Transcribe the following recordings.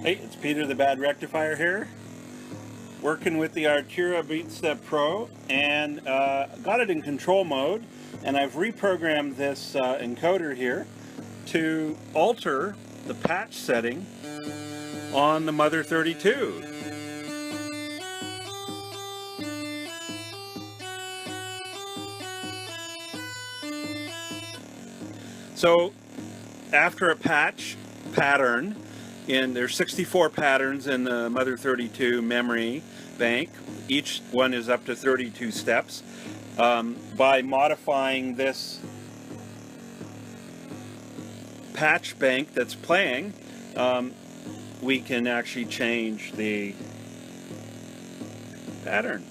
Hey, it's Peter the Bad Rectifier here, working with the Arturia BeatStep Pro, and got it in control mode, and I've reprogrammed this encoder here to alter the patch setting on the Mother-32. So after a patch pattern, there's 64 patterns in the Mother-32 memory bank. Each one is up to 32 steps. By modifying this patch bank that's playing, we can actually change the pattern.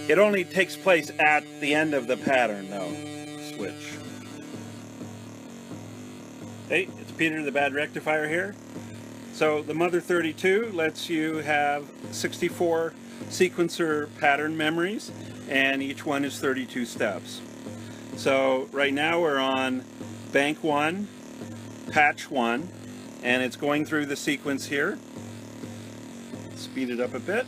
It only takes place at the end of the pattern though. Switch. Hey, it's Peter the Bad Rectifier here. So the Mother-32 lets you have 64 sequencer pattern memories, and each one is 32 steps. So right now we're on bank 1, patch 1, and it's going through the sequence here. Speed it up a bit.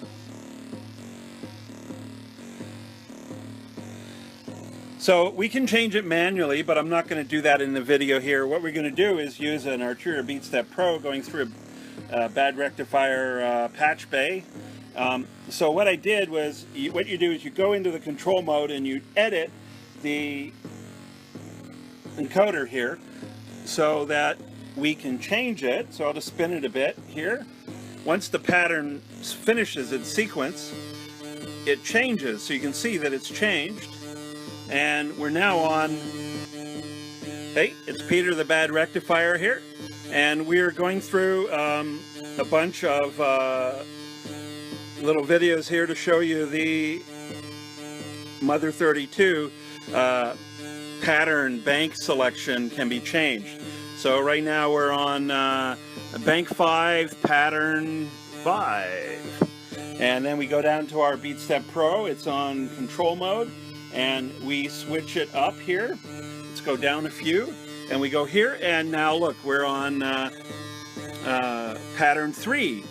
So we can change it manually, but I'm not going to do that in the video here. What we're going to do is use an Arturia BeatStep Pro going through a bad rectifier patch bay. So what I did was, what you do is you go into the control mode and you edit the encoder here so that we can change it. So I'll just spin it a bit here. Once the pattern finishes its sequence, it changes. So you can see that it's changed. And we're now on, hey, it's Peter the Bad Rectifier here, and we're going through a bunch of little videos here to show you the Mother-32 pattern bank selection can be changed. So right now we're on bank 5, pattern 5. And then we go down to our BeatStep Pro, it's on control mode. And we switch it up here. Let's go down a few, and we go here, and now look, we're on pattern 3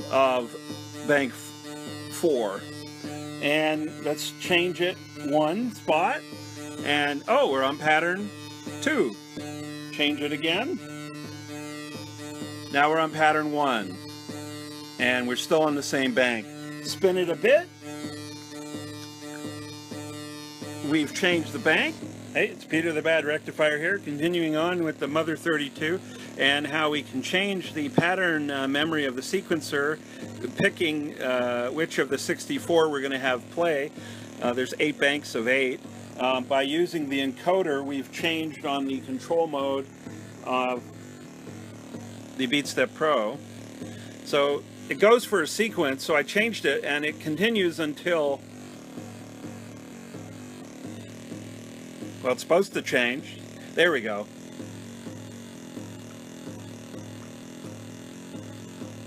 of bank 4. And let's change it one spot, and oh, we're on pattern 2. Change it again. Now we're on pattern 1, and we're still on the same bank. Spin it a bit. We've changed the bank. Hey, it's Peter the Bad Rectifier here, continuing on with the Mother-32 and how we can change the pattern memory of the sequencer, picking which of the 64 we're going to have play. There's 8 banks of 8. By using the encoder, we've changed on the control mode of the BeatStep Pro. So it goes for a sequence, so I changed it, and it continues until, well, it's supposed to change. There we go.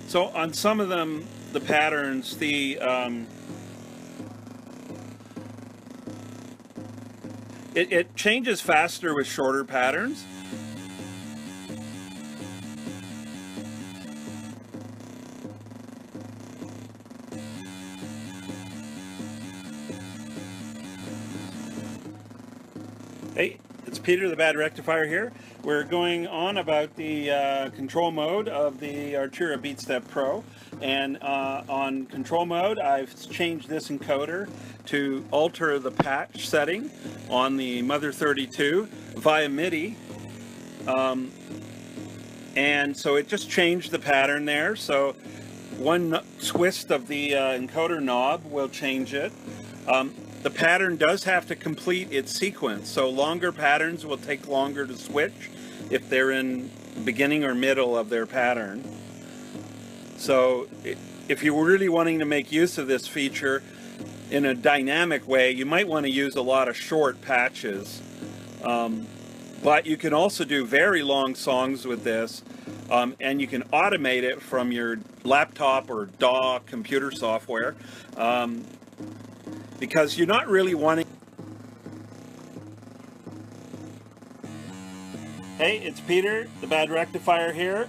So on some of them, the patterns, it changes faster with shorter patterns. Hey, it's Peter the Bad Rectifier here. We're going on about the control mode of the Arturia BeatStep Pro, and on control mode I've changed this encoder to alter the patch setting on the Mother-32 via MIDI, and so it just changed the pattern there. So one twist of the encoder knob will change it. The pattern does have to complete its sequence, so longer patterns will take longer to switch if they're in beginning or middle of their pattern. So if you're really wanting to make use of this feature in a dynamic way, you might want to use a lot of short patches. But you can also do very long songs with this, and you can automate it from your laptop or DAW computer software. Because you're not really wanting Hey, it's Peter, the Bad Rectifier here.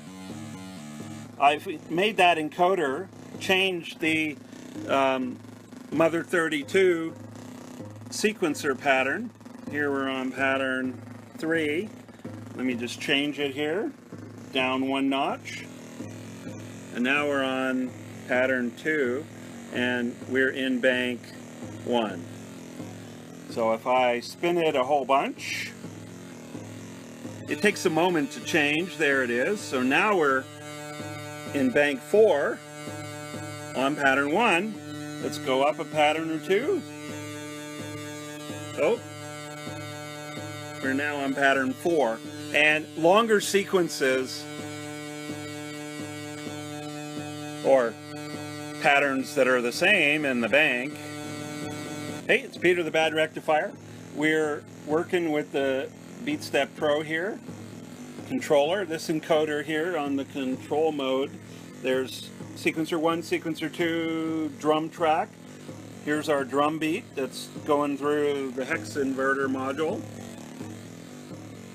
I've made that encoder change the Mother-32 sequencer pattern. Here we're on pattern 3. Let me just change it here, down 1 notch. And now we're on pattern 2, and we're in bank 1. So if I spin it a whole bunch, it takes a moment to change. There it is. So now we're in bank 4 on pattern 1. Let's go up a pattern or 2. Oh, we're now on pattern 4. And longer sequences or patterns that are the same in the bank. Hey, it's Peter the Bad Rectifier. We're working with the BeatStep Pro here, controller. This encoder here on the control mode, there's sequencer 1, sequencer 2, drum track. Here's our drum beat that's going through the hex inverter module.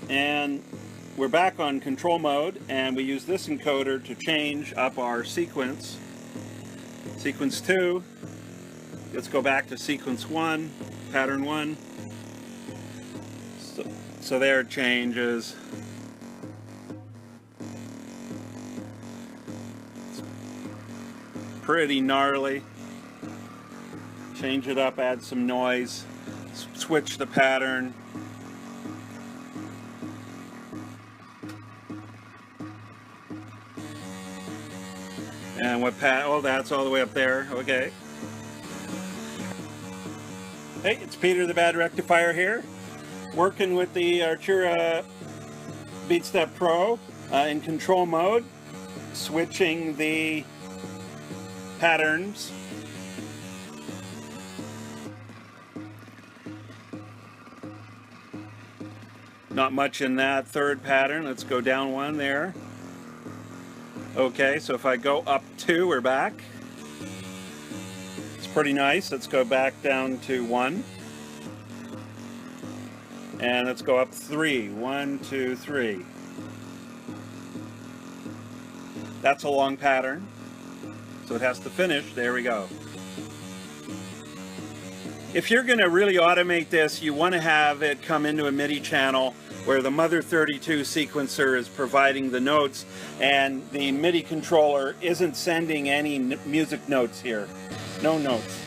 And we're back on control mode, and we use this encoder to change up our sequence. Sequence 2, let's go back to sequence 1, pattern 1. So there it changes. It's pretty gnarly. Change it up, add some noise, switch the pattern. And what oh, that's all the way up there. Okay. Hey, it's Peter the Bad Rectifier here, working with the Arturia BeatStep Pro in control mode, switching the patterns. Not much in that third pattern. Let's go down 1 there. Okay, so if I go up 2, we're back. It's pretty nice. Let's go back down to 1. And let's go up 3. 1, 2, 3. That's a long pattern, so it has to finish. There we go. If you're going to really automate this, you want to have it come into a MIDI channel where the Mother-32 sequencer is providing the notes and the MIDI controller isn't sending any music notes here. No notes.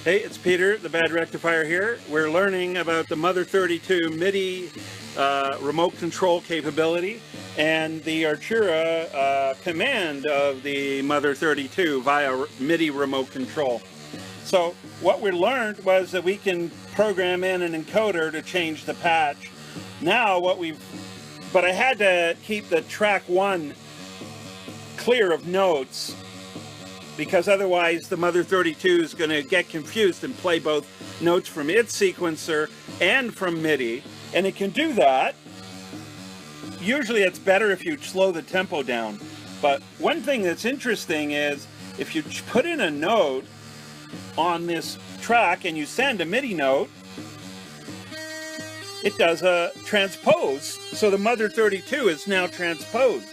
Hey, it's Peter, the Bad Rectifier here. We're learning about the Mother-32 MIDI remote control capability and the Arturia command of the Mother-32 via MIDI remote control. So what we learned was that we can program in an encoder to change the patch. Now but I had to keep the track 1 clear of notes, because otherwise the Mother-32 is going to get confused and play both notes from its sequencer and from MIDI, and it can do that. Usually it's better if you slow the tempo down, but one thing that's interesting is if you put in a note on this track and you send a MIDI note, it does a transpose, so the Mother-32 is now transposed.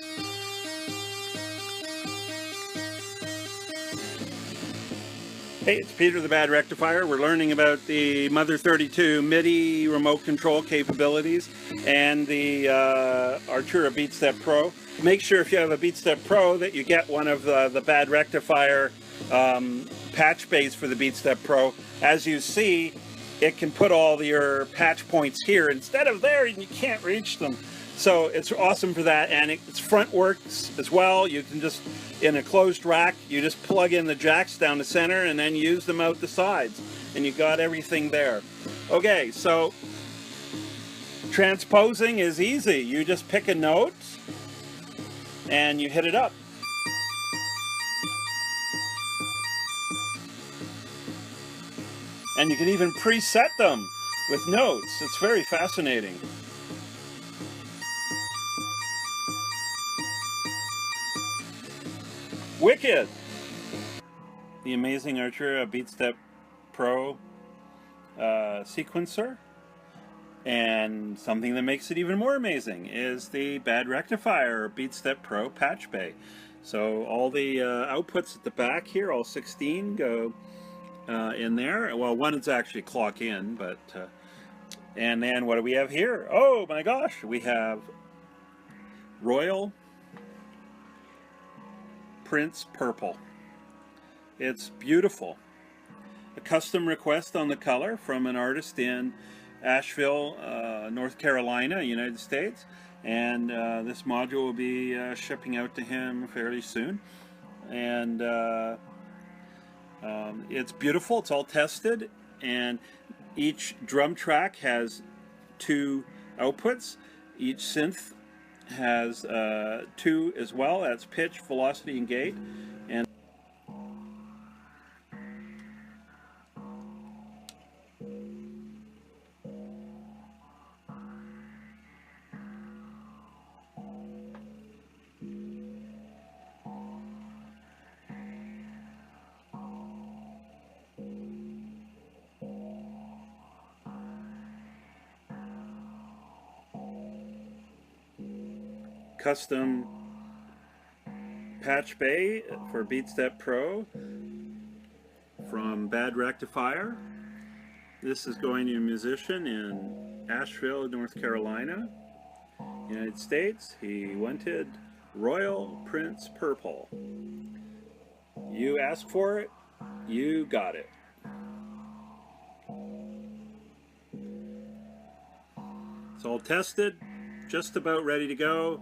Hey, it's Peter the Bad Rectifier. We're learning about the Mother-32 MIDI remote control capabilities and the Arturia BeatStep Pro. Make sure if you have a BeatStep Pro that you get one of the Bad Rectifier patch bays for the BeatStep Pro. As you see, it can put all your patch points here instead of there, and you can't reach them. So it's awesome for that, and it's front works as well. You can just, in a closed rack, you just plug in the jacks down the center and then use them out the sides, and you got everything there. Okay, so transposing is easy. You just pick a note and you hit it up. And you can even preset them with notes. It's very fascinating. Wicked! The amazing Arturia BeatStep Pro sequencer. And something that makes it even more amazing is the Bad Rectifier BeatStep Pro patch bay. So all the outputs at the back here, all 16, go in there. Well, one is actually clock in, but and then what do we have here? Oh my gosh, we have Royal Prince Purple. It's beautiful. A custom request on the color from an artist in Asheville, North Carolina, United States, and this module will be shipping out to him fairly soon. And it's beautiful. It's all tested, and each drum track has 2 outputs. Each synth has 2 as well. That's pitch, velocity, and gate. And custom patch bay for BeatStep Pro from Bad Rectifier. This is going to a musician in Asheville, North Carolina, United States. He wanted Royal Prince Purple. You asked for it, you got it. It's all tested, just about ready to go.